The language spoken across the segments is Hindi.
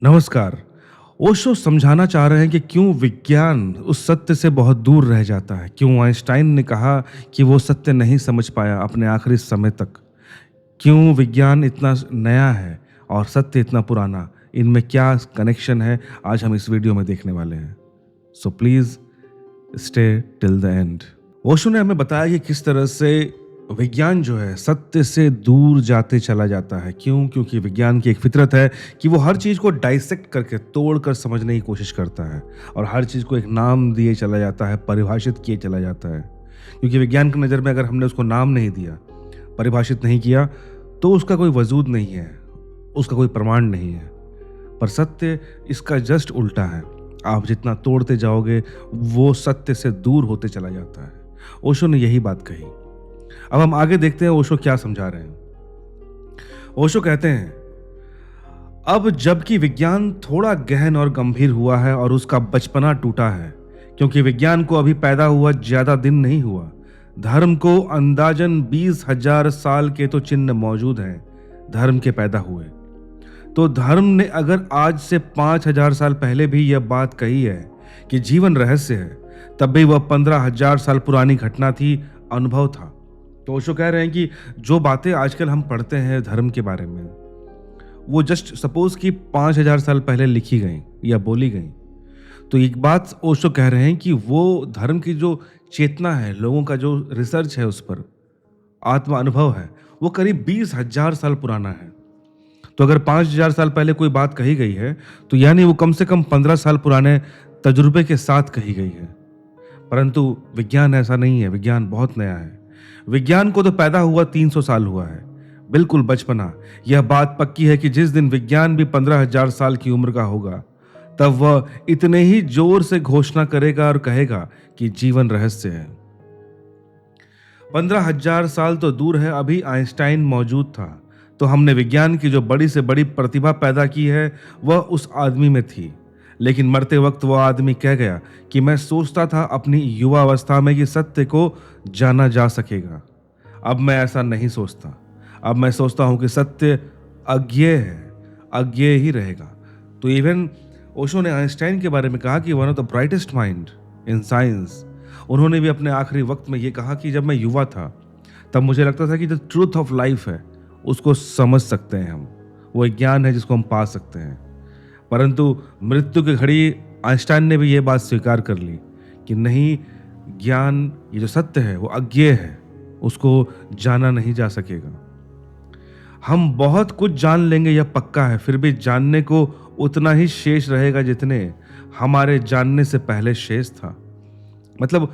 नमस्कार। ओशो समझाना चाह रहे हैं कि क्यों विज्ञान उस सत्य से बहुत दूर रह जाता है। क्यों आइंस्टाइन ने कहा कि वो सत्य नहीं समझ पाया अपने आखिरी समय तक। क्यों विज्ञान इतना नया है और सत्य इतना पुराना। इनमें क्या कनेक्शन है, आज हम इस वीडियो में देखने वाले हैं। So please stay till the end. Osho ने हमें बताया कि किस तरह से विज्ञान जो है सत्य से दूर जाते चला जाता है। क्यों? क्योंकि विज्ञान की एक फितरत है कि वो हर चीज़ को डाइसेक्ट करके तोड़ कर समझने की कोशिश करता है और हर चीज़ को एक नाम दिए चला जाता है, परिभाषित किए चला जाता है। क्योंकि विज्ञान की नज़र में अगर हमने उसको नाम नहीं दिया, परिभाषित नहीं किया, तो उसका कोई वजूद नहीं है, उसका कोई प्रमाण नहीं है। पर सत्य इसका जस्ट उल्टा है। आप जितना तोड़ते जाओगे वो सत्य से दूर होते चला जाता है। ओशो ने यही बात कही। अब हम आगे देखते हैं ओशो क्या समझा रहे हैं। ओशो कहते हैं, अब जबकि विज्ञान थोड़ा गहन और गंभीर हुआ है और उसका बचपना टूटा है, क्योंकि विज्ञान को अभी पैदा हुआ ज्यादा दिन नहीं हुआ। धर्म को अंदाजन 20,000 साल के तो चिन्ह मौजूद हैं धर्म के पैदा हुए। तो धर्म ने अगर आज से 5,000 साल पहले भी यह बात कही है कि जीवन रहस्य है, तब भी वह 15,000 साल पुरानी घटना थी, अनुभव था। तो ओशो कह रहे हैं कि जो बातें आजकल हम पढ़ते हैं धर्म के बारे में, वो जस्ट सपोज कि 5,000 साल पहले लिखी गई या बोली गई। तो एक बात ओशो कह रहे हैं कि वो धर्म की जो चेतना है, लोगों का जो रिसर्च है उस पर, आत्मा अनुभव है, वो करीब 20,000 साल पुराना है। तो अगर 5,000 साल पहले कोई बात कही गई है, तो यानी वो कम से कम 15 साल पुराने तजुर्बे के साथ कही गई है। परंतु विज्ञान ऐसा नहीं है, विज्ञान बहुत नया है। विज्ञान को तो पैदा हुआ 300 साल हुआ है, बिल्कुल बचपना। यह बात पक्की है कि जिस दिन विज्ञान भी 15,000 साल की उम्र का होगा, तब वह इतने ही जोर से घोषणा करेगा और कहेगा कि जीवन रहस्य है। 15,000 साल तो दूर है, अभी आइंस्टाइन मौजूद था, तो हमने विज्ञान की जो बड़ी से बड़ी प्रतिभा पैदा की है वह उस आदमी में थी। लेकिन मरते वक्त वह आदमी कह गया कि मैं सोचता था अपनी युवा अवस्था में कि सत्य को जाना जा सकेगा। अब मैं ऐसा नहीं सोचता। अब मैं सोचता हूं कि सत्य अज्ञेय है, अज्ञेय ही रहेगा। तो इवन ओशो ने आइंस्टाइन के बारे में कहा कि one of the brightest mind in science. उन्होंने भी अपने आखिरी वक्त में ये कहा कि जब मैं युवा था तब मुझे लगता था कि जो ट्रूथ ऑफ लाइफ है उसको समझ सकते हैं हम, वो एक ज्ञान है जिसको हम पा सकते हैं। परंतु मृत्यु की घड़ी आइंस्टाइन ने भी ये बात स्वीकार कर ली कि नहीं, ज्ञान, ये जो सत्य है वो अज्ञेय है, उसको जाना नहीं जा सकेगा। हम बहुत कुछ जान लेंगे यह पक्का है, फिर भी जानने को उतना ही शेष रहेगा जितने हमारे जानने से पहले शेष था। मतलब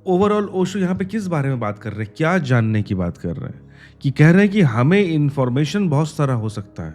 ओवरऑल ओशो यहाँ पे किस बारे में बात कर रहे हैं, क्या जानने की बात कर रहे हैं? कि कह रहे हैं कि हमें इंफॉर्मेशन बहुत सारा हो सकता है,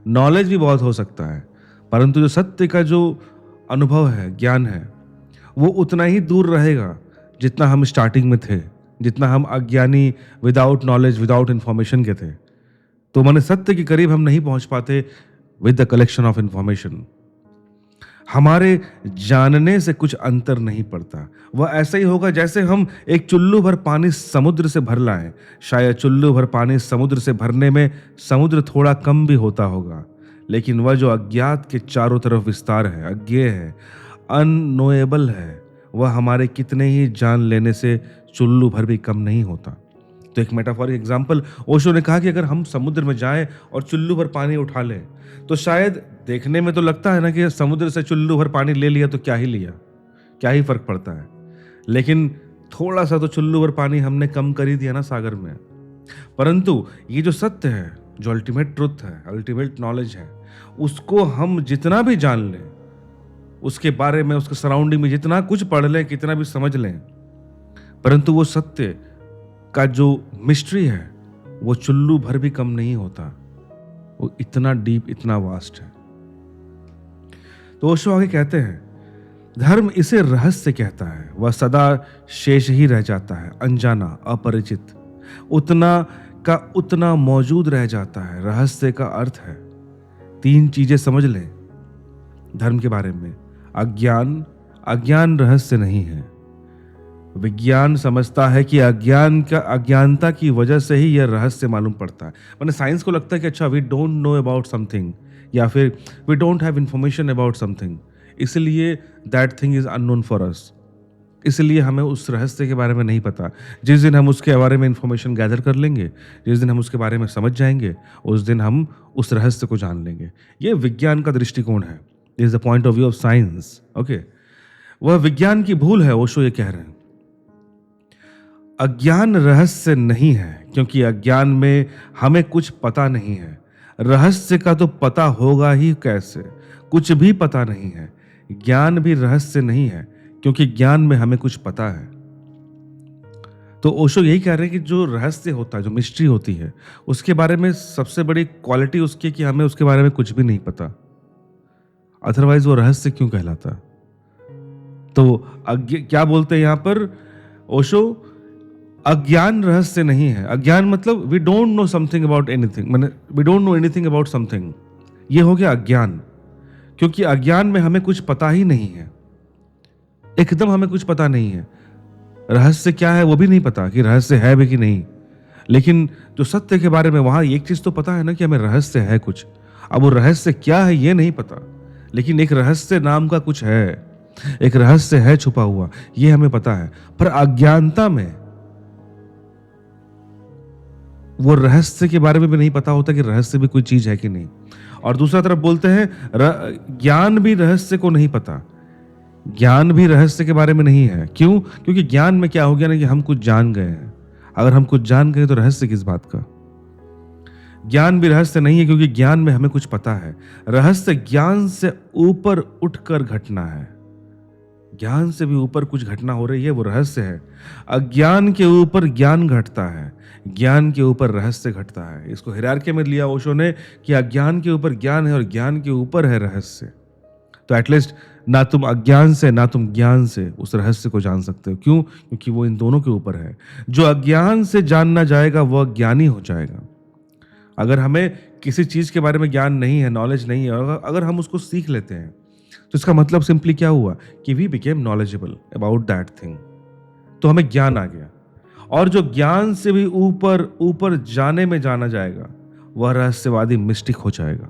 नॉलेज भी बहुत हो सकता है, परंतु जो सत्य का जो अनुभव है, ज्ञान है, वो उतना ही दूर रहेगा जितना हम स्टार्टिंग में थे, जितना हम अज्ञानी, विदाउट नॉलेज, विदाउट इंफॉर्मेशन के थे। तो माने सत्य के करीब हम नहीं पहुंच पाते with the collection of information. हमारे जानने से कुछ अंतर नहीं पड़ता। वह ऐसा ही होगा जैसे हम एक चुल्लू भर पानी समुद्र से भर लाएं। शायद चुल्लू भर पानी समुद्र से भरने में समुद्र थोड़ा कम भी होता होगा, लेकिन वह जो अज्ञात के चारों तरफ विस्तार है, अज्ञेय है, अननोएबल है, वह हमारे कितने ही जान लेने से चुल्लू भर भी कम नहीं होता। तो एक मेटाफोरिक एग्जाम्पल, ओशो ने कहा कि अगर हम समुद्र में जाएं और चुल्लू भर पानी उठा लें, तो शायद देखने में तो लगता है ना कि समुद्र से चुल्लू भर पानी ले लिया तो क्या ही लिया, क्या ही फर्क पड़ता है। लेकिन थोड़ा सा तो चुल्लू भर पानी हमने कम कर ही दिया ना सागर में। परंतु ये जो सत्य है, जो अल्टीमेट ट्रुथ है, अल्टीमेट नॉलेज है, उसको हम जितना भी जान लें, उसके बारे में, उसके सराउंडिंग में जितना कुछ पढ़ लें, कितना भी समझ लें, परंतु वो सत्य का जो मिस्ट्री है वो चुल्लू भर भी कम नहीं होता। वो इतना डीप, इतना वास्ट है। तो ओशो आगे कहते हैं, धर्म इसे रहस्य कहता है, वह सदा शेष ही रह जाता है, अनजाना, अपरिचित, उतना का उतना मौजूद रह जाता है। रहस्य का अर्थ है 3 चीजें समझ लें धर्म के बारे में। अज्ञान, अज्ञान रहस्य नहीं है। विज्ञान समझता है कि अज्ञानता की वजह से ही यह रहस्य मालूम पड़ता है। माने साइंस को लगता है कि अच्छा, we don't know about something, या फिर we don't have information about something, इसलिए that thing is unknown for us, इसलिए हमें उस रहस्य के बारे में नहीं पता। जिस दिन हम उसके बारे में इंफॉर्मेशन गैदर कर लेंगे, जिस दिन हम उसके बारे में समझ जाएंगे, उस दिन हम उस रहस्य को जान लेंगे। ये विज्ञान का दृष्टिकोण है, is the point of view of science. Okay, वह विज्ञान की भूल है, ओशो ये कह रहे हैं। अज्ञान रहस्य नहीं है, क्योंकि अज्ञान में हमें कुछ पता नहीं है। रहस्य का तो पता होगा ही कैसे, कुछ भी पता नहीं है। ज्ञान भी रहस्य नहीं है, क्योंकि ज्ञान में हमें कुछ पता है। तो ओशो यही कह रहे हैं कि जो रहस्य होता है, जो मिस्ट्री होती है, उसके बारे में सबसे बड़ी क्वालिटी उसकी है कि हमें उसके बारे में कुछ भी नहीं पता, अदरवाइज वो रहस्य क्यों कहलाता। तो क्या बोलते हैं यहां पर ओशो, अज्ञान रहस्य नहीं है। अज्ञान मतलब we don't know something about anything, माने we don't know anything about something, ये हो गया अज्ञान। क्योंकि अज्ञान में हमें कुछ पता ही नहीं है, एकदम हमें कुछ पता नहीं है। रहस्य क्या है वो भी नहीं पता कि रहस्य है भी कि नहीं, लेकिन जो सत्य के बारे में वहां एक चीज तो पता है ना कि हमें रहस्य है कुछ। अब वो रहस्य क्या है ये नहीं पता, लेकिन एक रहस्य नाम का कुछ है, एक रहस्य है छुपा हुआ, ये हमें पता है। पर अज्ञानता में वो रहस्य के बारे में भी नहीं पता होता कि रहस्य भी कोई चीज है कि नहीं। और दूसरा तरफ बोलते हैं ज्ञान भी रहस्य को नहीं पता, ज्ञान भी रहस्य के बारे में नहीं है। क्यों? क्योंकि ज्ञान में क्या हो गया ना कि हम कुछ जान गए हैं। अगर हम कुछ जान गए तो रहस्य किस बात का। ज्ञान भी रहस्य नहीं है, क्योंकि ज्ञान में हमें कुछ पता है। रहस्य ज्ञान से ऊपर उठकर घटना है, ज्ञान से भी ऊपर कुछ घटना हो रही है, वो रहस्य है। अज्ञान के ऊपर ज्ञान घटता है, ज्ञान के ऊपर रहस्य घटता है। इसको हिरार्की में लिया ओशो ने कि अज्ञान के ऊपर ज्ञान है और ज्ञान के ऊपर है रहस्य। तो एटलीस्ट ना तुम अज्ञान से ना तुम ज्ञान से उस रहस्य को जान सकते हो। क्यों? क्योंकि वो इन दोनों के ऊपर है। जो अज्ञान से जानना जाएगा वह ज्ञानी हो जाएगा। अगर हमें किसी चीज के बारे में ज्ञान नहीं है, नॉलेज नहीं है, अगर हम उसको सीख लेते हैं तो इसका मतलब सिंपली क्या हुआ कि we became knowledgeable about that thing, तो हमें ज्ञान आ गया। और जो ज्ञान से भी ऊपर ऊपर जाने में जाना जाएगा वह रहस्यवादी मिस्टिक हो जाएगा।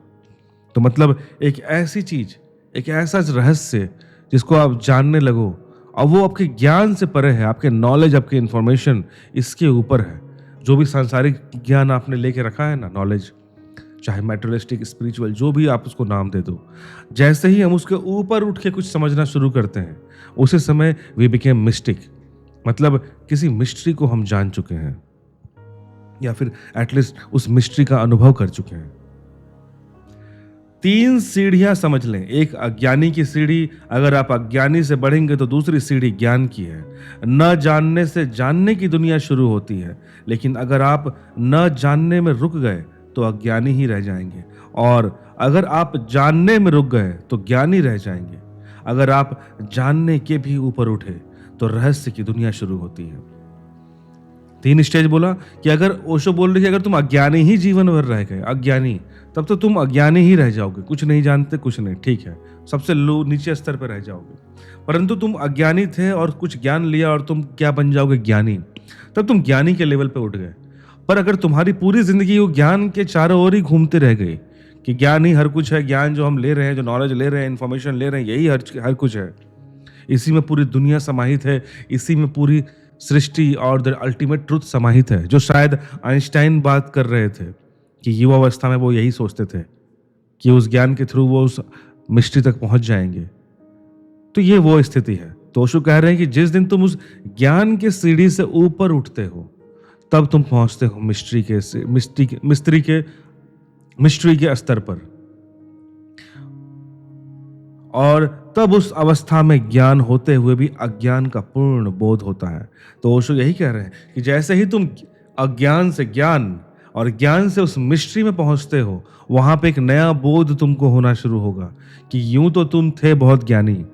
तो मतलब एक ऐसी चीज, एक ऐसा रहस्य जिसको आप जानने लगो और वो आपके ज्ञान से परे है, आपके नॉलेज, आपके इंफॉर्मेशन इसके ऊपर है। जो भी सांसारिक ज्ञान आपने लेके रखा है ना, नॉलेज, चाहे मेटेरियलिस्टिक, स्पिरिचुअल, जो भी आप उसको नाम दे दो, जैसे ही हम उसके ऊपर उठ के कुछ समझना शुरू करते हैं उसी समय वी बिकेम मिस्टिक, मतलब किसी मिस्ट्री को हम जान चुके हैं या फिर एटलीस्ट उस मिस्ट्री का अनुभव कर चुके हैं। 3 सीढ़ियां समझ लें। एक अज्ञानी की सीढ़ी, अगर आप अज्ञानी से बढ़ेंगे तो दूसरी सीढ़ी ज्ञान की है। न जानने से जानने की दुनिया शुरू होती है, लेकिन अगर आप न जानने में रुक गए तो अज्ञानी ही रह जाएंगे, और अगर आप जानने में रुक गए तो ज्ञानी रह जाएंगे। अगर आप जानने के भी ऊपर उठे तो रहस्य की दुनिया शुरू होती है। 3 स्टेज बोला कि अगर ओशो बोल रही है अगर तुम अज्ञानी ही जीवन भर रह गए, अज्ञानी, तब तो तुम अज्ञानी ही रह जाओगे, कुछ नहीं जानते, कुछ नहीं, ठीक है, सबसे लो नीचे स्तर पर रह जाओगे। परंतु तुम अज्ञानी थे और कुछ ज्ञान लिया और तुम क्या बन जाओगे? ज्ञानी। तब तुम ज्ञानी के लेवल पे उठ गए। पर अगर तुम्हारी पूरी जिंदगी वो ज्ञान के चारों ओर ही घूमते रह गई कि ज्ञान ही हर कुछ है, ज्ञान जो हम ले रहे हैं, जो नॉलेज ले रहे हैं, इंफॉर्मेशन ले रहे हैं, यही हर कुछ है, इसी में पूरी दुनिया समाहित है, इसी में पूरी सृष्टि और द अल्टीमेट ट्रुथ समाहित है, जो शायद आइंस्टाइन बात कर रहे थे कि युवावस्था में वो यही सोचते थे कि उस ज्ञान के थ्रू वो उस मिस्ट्री तक पहुंच जाएंगे। तो ये वो स्थिति है। तो ओशो कह रहे हैं कि जिस दिन तुम उस ज्ञान के सीढ़ी से ऊपर उठते हो तब तुम पहुंचते हो मिस्ट्री के स्तर पर, और तब उस अवस्था में ज्ञान होते हुए भी अज्ञान का पूर्ण बोध होता है। तो ओशो यही कह रहे हैं कि जैसे ही तुम अज्ञान से ज्ञान और ज्ञान से उस मिस्ट्री में पहुंचते हो, वहां पे एक नया बोध तुमको होना शुरू होगा कि यूं तो तुम थे बहुत ज्ञानी,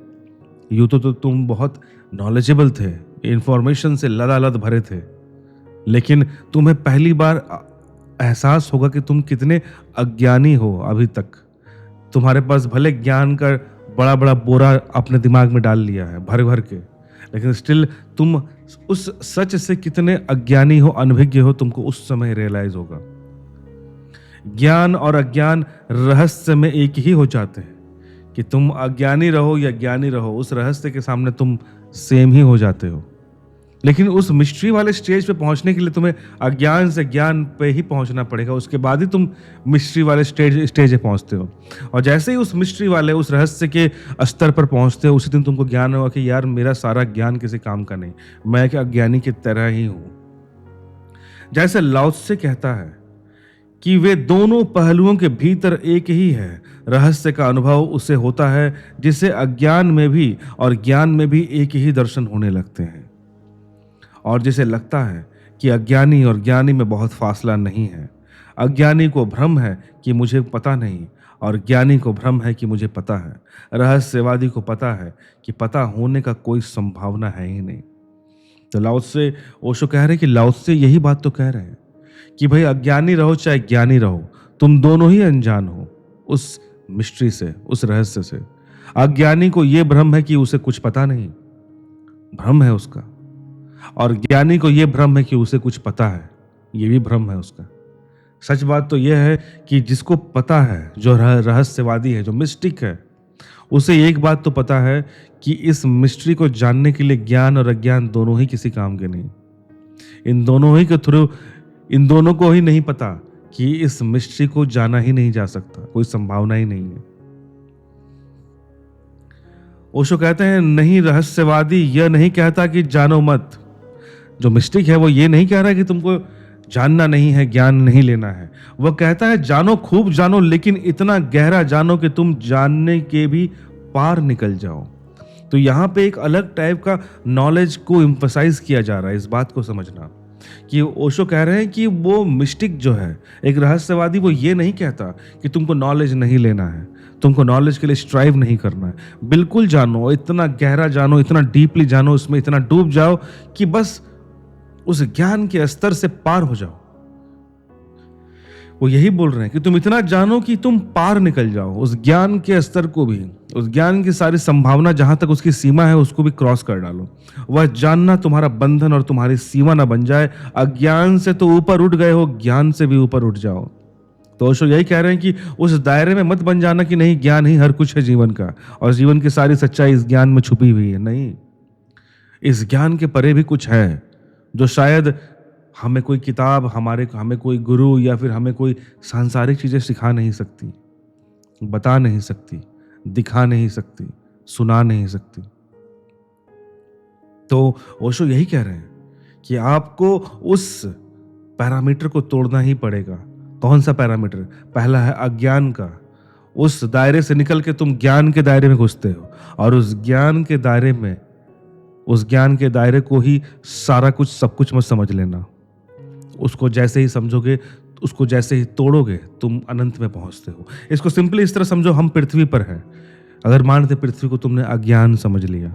यूं तो तुम बहुत नॉलेजेबल थे, इंफॉर्मेशन से लदालद भरे थे, लेकिन तुम्हें पहली बार एहसास होगा कि तुम कितने अज्ञानी हो। अभी तक तुम्हारे पास भले ज्ञान का बड़ा बड़ा बोरा अपने दिमाग में डाल लिया है भर भर के, लेकिन स्टिल तुम उस सच से कितने अज्ञानी हो, अनभिज्ञ हो, तुमको उस समय रियलाइज होगा। ज्ञान और अज्ञान रहस्य में एक ही हो जाते हैं कि तुम अज्ञानी रहो या ज्ञानी रहो, उस रहस्य के सामने तुम सेम ही हो जाते हो। लेकिन उस मिस्ट्री वाले स्टेज पे पहुंचने के लिए तुम्हें अज्ञान से ज्ञान पे ही पहुंचना पड़ेगा, उसके बाद ही तुम मिस्ट्री वाले स्टेज पे पहुंचते हो। और जैसे ही उस मिस्ट्री वाले उस रहस्य के स्तर पर पहुंचते हो, उसी दिन तुमको ज्ञान होगा कि यार मेरा सारा ज्ञान किसी काम का नहीं, मैं एक अज्ञानी की तरह ही हूं। जैसे लाओ त्से कहता है कि वे दोनों पहलुओं के भीतर एक ही है। रहस्य का अनुभव उसे होता है जिसे अज्ञान में भी और ज्ञान में भी एक ही दर्शन होने लगते हैं, और जिसे लगता है कि अज्ञानी और ज्ञानी में बहुत फासला नहीं है। अज्ञानी को भ्रम है कि मुझे पता नहीं, और ज्ञानी को भ्रम है कि मुझे पता है। रहस्यवादी को पता है कि पता होने का कोई संभावना है ही नहीं। तो लाओ त्से, ओशो कह रहे हैं कि लाओ त्से यही बात तो कह रहे हैं कि भाई अज्ञानी रहो चाहे ज्ञानी रहो, तुम दोनों ही अनजान हो उस मिस्ट्री से, उस रहस्य से। अज्ञानी को यह भ्रम है कि उसे कुछ पता नहीं, भ्रम है उसका, और ज्ञानी को यह भ्रम है कि उसे कुछ पता है, यह भी भ्रम है उसका। सच बात तो यह है कि जिसको पता है, जो रहस्यवादी है, जो मिस्टिक है, उसे एक बात तो पता है कि इस मिस्ट्री को जानने के लिए ज्ञान और अज्ञान दोनों ही किसी काम के नहीं। इन दोनों ही के थ्रू, इन दोनों को ही नहीं पता कि इस मिस्ट्री को जाना ही नहीं जा सकता, कोई संभावना ही नहीं है। ओशो कहते हैं नहीं, रहस्यवादी यह नहीं कहता कि जानो मत। जो मिस्टिक है वो ये नहीं कह रहा है कि तुमको जानना नहीं है, ज्ञान नहीं लेना है। वह कहता है जानो, खूब जानो, लेकिन इतना गहरा जानो कि तुम जानने के भी पार निकल जाओ। तो यहाँ पे एक अलग टाइप का नॉलेज को एम्फसाइज किया जा रहा है। इस बात को समझना कि ओशो कह रहे हैं कि वो मिस्टिक जो है, एक रहस्यवादी, वो ये नहीं कहता कि तुमको नॉलेज नहीं लेना है, तुमको नॉलेज के लिए स्ट्राइव नहीं करना है। बिल्कुल जानो, इतना गहरा जानो, इतना डीपली जानो, उसमें इतना डूब जाओ कि बस उस ज्ञान के स्तर से पार हो जाओ। वो यही बोल रहे हैं कि तुम इतना जानो कि तुम पार निकल जाओ, उस ज्ञान के स्तर को भी, उस ज्ञान की सारी संभावना जहां तक उसकी सीमा है उसको भी क्रॉस कर डालो। वह जानना तुम्हारा बंधन और तुम्हारी सीमा ना बन जाए। अज्ञान से तो ऊपर उठ गए हो, ज्ञान से भी ऊपर उठ जाओ। तो ओशो यही कह रहे हैं कि उस दायरे में मत बन जाना कि नहीं, ज्ञान ही हर कुछ है जीवन का, और जीवन की सारी सच्चाई इस ज्ञान में छुपी हुई है। नहीं, इस ज्ञान के परे भी कुछ है जो शायद हमें कोई किताब, हमें कोई गुरु या फिर हमें कोई सांसारिक चीजें सिखा नहीं सकती, बता नहीं सकती, दिखा नहीं सकती, सुना नहीं सकती। तो ओशो यही कह रहे हैं कि आपको उस पैरामीटर को तोड़ना ही पड़ेगा। कौन सा पैरामीटर? पहला है अज्ञान का। उस दायरे से निकल के तुम ज्ञान के दायरे में घुसते हो, और उस ज्ञान के दायरे में, उस ज्ञान के दायरे को ही सारा कुछ, सब कुछ मत समझ लेना। उसको जैसे ही समझोगे, उसको जैसे ही तोड़ोगे, तुम अनंत में पहुंचते हो। इसको सिंपली इस तरह समझो, हम पृथ्वी पर हैं। अगर मानते पृथ्वी को तुमने अज्ञान समझ लिया,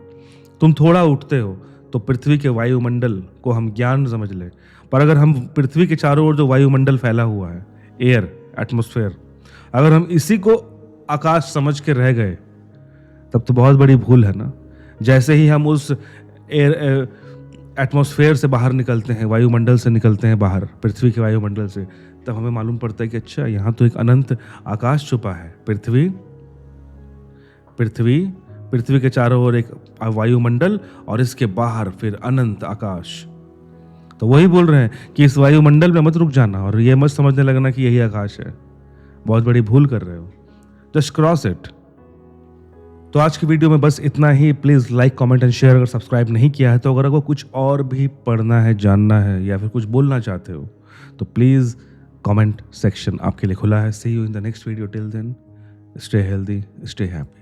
तुम थोड़ा उठते हो तो पृथ्वी के वायुमंडल को हम ज्ञान समझ ले। पर अगर हम पृथ्वी के चारों ओर जो वायुमंडल फैला हुआ है, एयर, एटमॉस्फेयर, अगर हम इसी को आकाश समझ के रह गए, तब तो बहुत बड़ी भूल है ना। जैसे ही हम उस एयर, एटमॉस्फेयर से बाहर निकलते हैं, वायुमंडल से निकलते हैं बाहर, पृथ्वी के वायुमंडल से, तब हमें मालूम पड़ता है कि अच्छा, यहाँ तो एक अनंत आकाश छुपा है। पृथ्वी के चारों ओर एक वायुमंडल, और इसके बाहर फिर अनंत आकाश। तो वही बोल रहे हैं कि इस वायुमंडल में मत रुक जाना और ये मत समझने लगना कि यही आकाश है। बहुत बड़ी भूल कर रहे हो। Just cross it. तो आज की वीडियो में बस इतना ही। Please like, comment and share. अगर सब्सक्राइब नहीं किया है तो अगर आपको कुछ और भी पढ़ना है, जानना है, या फिर कुछ बोलना चाहते हो तो प्लीज़ कमेंट सेक्शन आपके लिए खुला है। See you in the next video. Till then, stay healthy, stay happy.